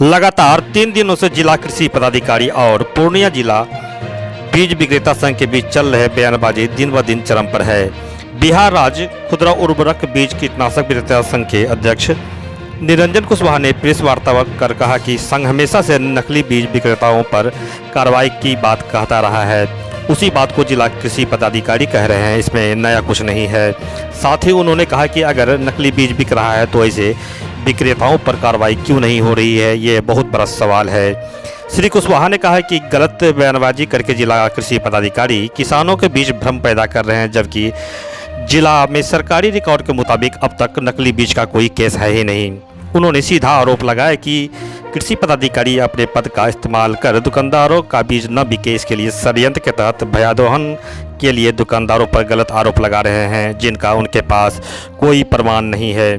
लगातार 3 दिनों से जिला कृषि पदाधिकारी और पूर्णिया जिला बीज विक्रेता संघ के बीच चल रहे बयानबाजी दिन ब दिन चरम पर है। बिहार राज्य खुदरा उर्वरक बीज कीटनाशक विक्रेता संघ के अध्यक्ष निरंजन कुशवाहा ने प्रेस वार्ता कर कहा कि संघ हमेशा से नकली बीज विक्रेताओं पर कार्रवाई की बात कहता रहा है। उसी बात को जिला कृषि पदाधिकारी कह रहे हैं, इसमें नया कुछ नहीं है। साथ ही उन्होंने कहा कि अगर नकली बीज बिक रहा है तो ऐसे विक्रेताओं पर कार्रवाई क्यों नहीं हो रही है, ये बहुत बड़ा सवाल है। श्री कुशवाहा ने कहा कि गलत बयानबाजी करके जिला कृषि पदाधिकारी किसानों के बीच भ्रम पैदा कर रहे हैं, जबकि जिला में सरकारी रिकॉर्ड के मुताबिक अब तक नकली बीज का कोई केस है ही नहीं। उन्होंने सीधा आरोप लगाया कि कृषि पदाधिकारी अपने पद का इस्तेमाल कर दुकानदारों का बीज न बिके, इसके लिए षड्यंत्र के तहत भयावहन के लिए दुकानदारों पर गलत आरोप लगा रहे हैं, जिनका उनके पास कोई प्रमाण नहीं है।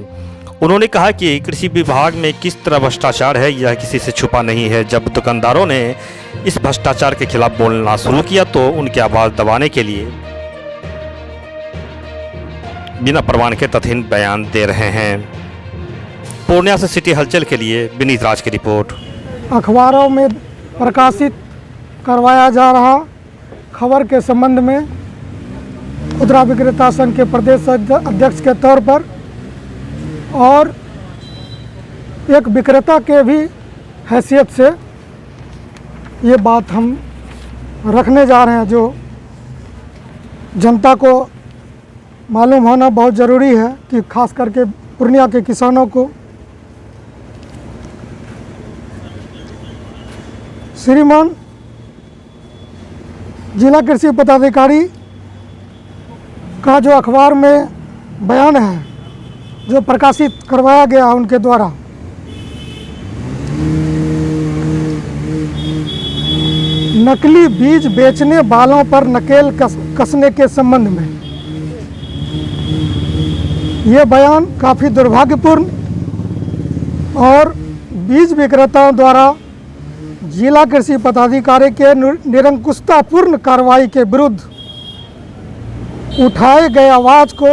उन्होंने कहा कि कृषि विभाग में किस तरह भ्रष्टाचार है यह किसी से छुपा नहीं है। जब दुकानदारों ने इस भ्रष्टाचार के खिलाफ बोलना शुरू किया तो उनकी आवाज़ दबाने के लिए बिना प्रमाण के तथ्यहीन बयान दे रहे हैं। पूर्णिया से सिटी हलचल के लिए विनीत राज की रिपोर्ट। अखबारों में प्रकाशित करवाया जा रहा खबर के संबंध में खुदरा विक्रेता संघ के प्रदेश अध्यक्ष के तौर पर और एक विक्रेता के भी हैसियत से ये बात हम रखने जा रहे हैं, जो जनता को मालूम होना बहुत ज़रूरी है कि खास करके पूर्णिया के किसानों को। श्रीमान जिला कृषि पदाधिकारी का जो अखबार में बयान है जो प्रकाशित करवाया गया उनके द्वारा, नकली बीज बेचने वालों पर नकेल कसने के संबंध में ये बयान काफ़ी दुर्भाग्यपूर्ण और बीज विक्रेताओं द्वारा जिला कृषि पदाधिकारी के निरंकुशतापूर्ण कार्रवाई के विरुद्ध उठाए गए आवाज़ को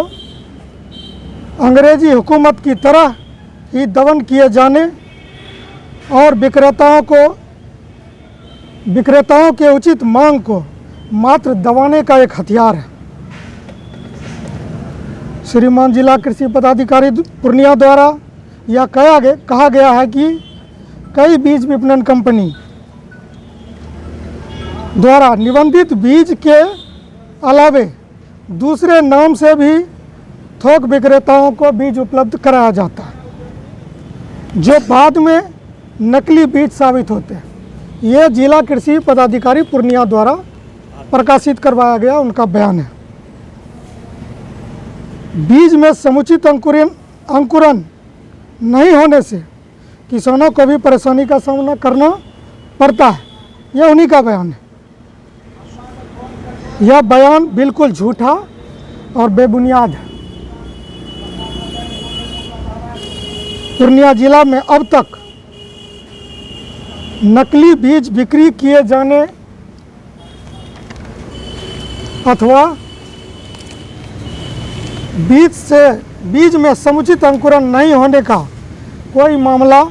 अंग्रेजी हुकूमत की तरह ही दमन किए जाने और विक्रेताओं के उचित मांग को मात्र दबाने का एक हथियार है। श्रीमान जिला कृषि पदाधिकारी पूर्णिया द्वारा यह कहा गया है कि कई बीज विपणन कंपनी द्वारा निबंधित बीज के अलावे दूसरे नाम से भी थोक विक्रेताओं को बीज उपलब्ध कराया जाता है, जो बाद में नकली बीज साबित होते हैं। ये जिला कृषि पदाधिकारी पूर्णिया द्वारा प्रकाशित करवाया गया उनका बयान है। बीज में समुचित अंकुरन नहीं होने से किसानों को भी परेशानी का सामना करना पड़ता है, यह उन्हीं का बयान है। यह बयान बिल्कुल झूठा और बेबुनियाद है। पूर्णिया जिला में अब तक नकली बीज बिक्री किए जाने अथवा बीज में समुचित अंकुरन नहीं होने का कोई मामला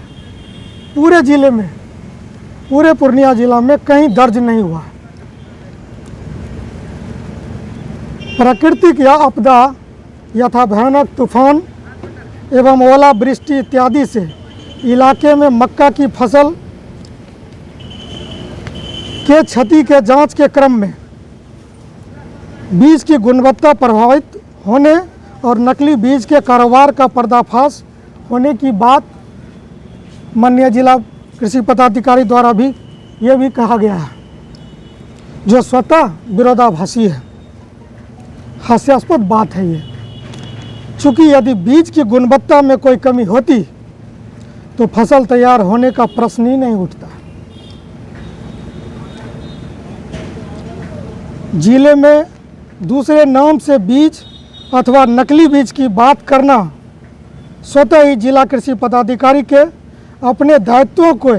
पूरे पूर्णिया जिला में कहीं दर्ज नहीं हुआ है। प्राकृतिक या आपदा यथा भयानक तूफान एवं ओलावृष्टि इत्यादि से इलाके में मक्का की फसल के क्षति के जांच के क्रम में बीज की गुणवत्ता प्रभावित होने और नकली बीज के कारोबार का पर्दाफाश होने की बात माननीय जिला कृषि पदाधिकारी द्वारा भी ये भी कहा गया है, जो स्वतः विरोधाभासी है। हास्यास्पद बात है ये, चूँकि यदि बीज की गुणवत्ता में कोई कमी होती तो फसल तैयार होने का प्रश्न ही नहीं उठता। जिले में दूसरे नाम से बीज अथवा नकली बीज की बात करना स्वतः ही जिला कृषि पदाधिकारी के अपने दायित्वों को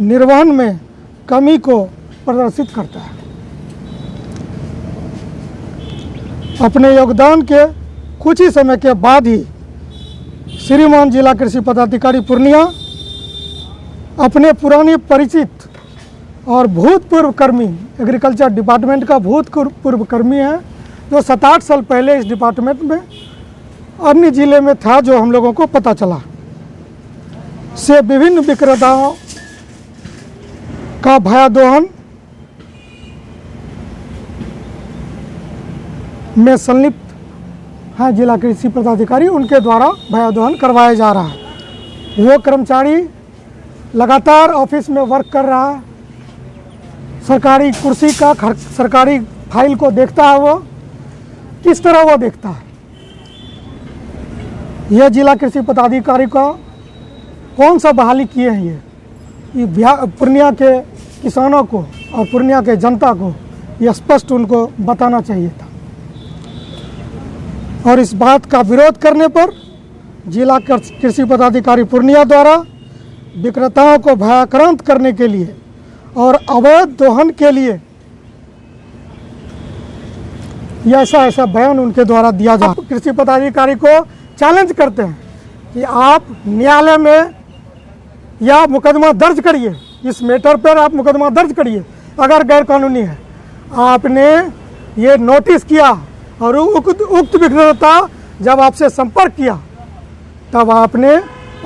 निर्वहन में कमी को प्रदर्शित करता है। अपने योगदान के कुछ ही समय के बाद ही श्रीमान जिला कृषि पदाधिकारी पूर्णिया अपने पुराने परिचित और भूतपूर्व कर्मी, एग्रीकल्चर डिपार्टमेंट का भूतपूर्व कर्मी है, जो 7-8 साल पहले इस डिपार्टमेंट में अन्य ज़िले में था, जो हम लोगों को पता चला, से विभिन्न विक्रेताओं का भयादोहन में संलिप्त है जिला कृषि पदाधिकारी, उनके द्वारा भयादोहन करवाया जा रहा है। वो कर्मचारी लगातार ऑफिस में वर्क कर रहा है, सरकारी कुर्सी का सरकारी फाइल को देखता है। वो किस तरह वो देखता है, यह जिला कृषि पदाधिकारी का कौन सा बहाली किए हैं ये पूर्णिया के किसानों को और पूर्णिया के जनता को यह स्पष्ट उनको बताना चाहिए था। और इस बात का विरोध करने पर जिला कृषि पदाधिकारी पूर्णिया द्वारा विक्रेताओं को भयाक्रांत करने के लिए और अवैध दोहन के लिए ऐसा बयान उनके द्वारा दिया जा। कृषि पदाधिकारी को चैलेंज करते हैं कि आप न्यायालय में या मुकदमा दर्ज करिए, इस मैटर पर आप मुकदमा दर्ज करिए अगर गैरकानूनी है। आपने ये नोटिस किया और उक्त विक्रेता जब आपसे संपर्क किया तब आपने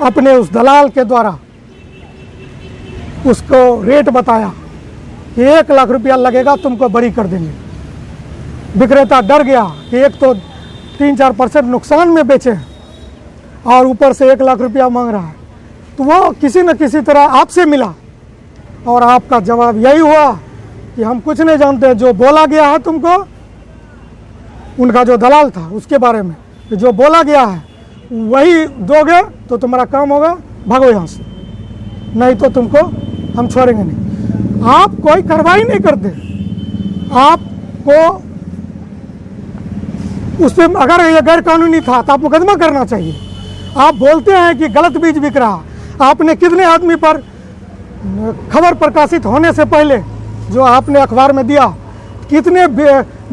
अपने उस दलाल के द्वारा उसको रेट बताया कि 1 लाख रुपया लगेगा, तुमको बरी कर देंगे। विक्रेता डर गया कि एक तो 3-4% नुकसान में बेचे और ऊपर से 1 लाख रुपया मांग रहा है, तो वो किसी न किसी तरह आपसे मिला और आपका जवाब यही हुआ कि हम कुछ नहीं जानते, जो बोला गया है तुमको, उनका जो दलाल था उसके बारे में, कि जो बोला गया है वही दोगे तो तुम्हारा काम होगा, भागो यहाँ से, नहीं तो तुमको हम छोड़ेंगे नहीं। आप कोई कार्रवाई नहीं करते, आपको उस पर अगर ये गैर कानूनी था तो आप मुकदमा करना चाहिए। आप बोलते हैं कि गलत बीज बिक रहा, आपने कितने आदमी पर खबर प्रकाशित होने से पहले जो आपने अखबार में दिया, कितने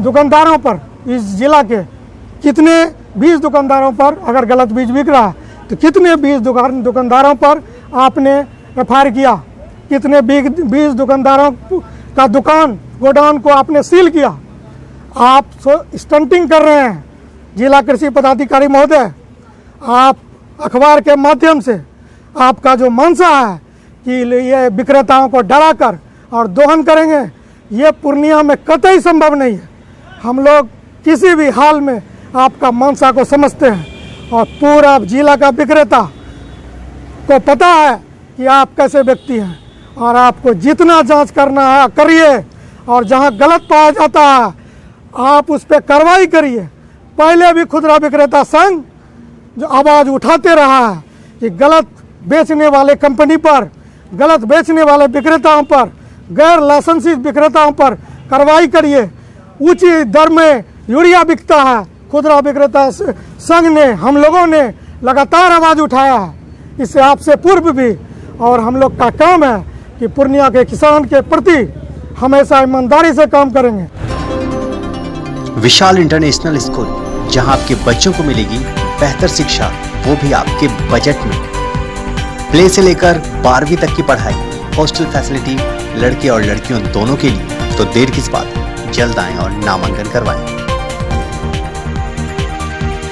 दुकानदारों पर, इस जिला के कितने 20 दुकानदारों पर अगर गलत बीज बिक रहा है तो कितने 20 दुकानदारों पर आपने एफआईआर किया, कितने 20 दुकानदारों का दुकान गोडाउन को आपने सील किया। आप स्टंटिंग कर रहे हैं जिला कृषि पदाधिकारी महोदय। आप अखबार के माध्यम से आपका जो मंशा है कि ये विक्रेताओं को डराकर और दोहन करेंगे, ये पूर्णिया में कतई संभव नहीं है। हम लोग किसी भी हाल में आपका मंशा को समझते हैं और पूरा जिला का विक्रेता को पता है कि आप कैसे व्यक्ति हैं, और आपको जितना जांच करना है करिए, और जहां गलत पाया जाता है आप उस पर कार्रवाई करिए। पहले भी खुदरा विक्रेता संघ जो आवाज़ उठाते रहा है कि गलत बेचने वाले कंपनी पर, गलत बेचने वाले विक्रेताओं पर, गैर लाइसेंसी विक्रेताओं पर कार्रवाई करिए। ऊंची दर में यूरिया बिकता है, खुदरा विक्रेता संघ ने, हम लोगों ने लगातार आवाज़ उठाया है, इससे आपसे पूर्व भी। और हम लोग का काम है कि पूर्णिया के किसान के प्रति हमेशा ईमानदारी से काम करेंगे। विशाल इंटरनेशनल स्कूल, जहां आपके बच्चों को मिलेगी बेहतर शिक्षा, वो भी आपके बजट में। प्ले से लेकर 12वीं तक की पढ़ाई, हॉस्टल फैसिलिटी लड़के और लड़कियों दोनों के लिए। तो देर किस बात, जल्द आएं और नामांकन करवाएं।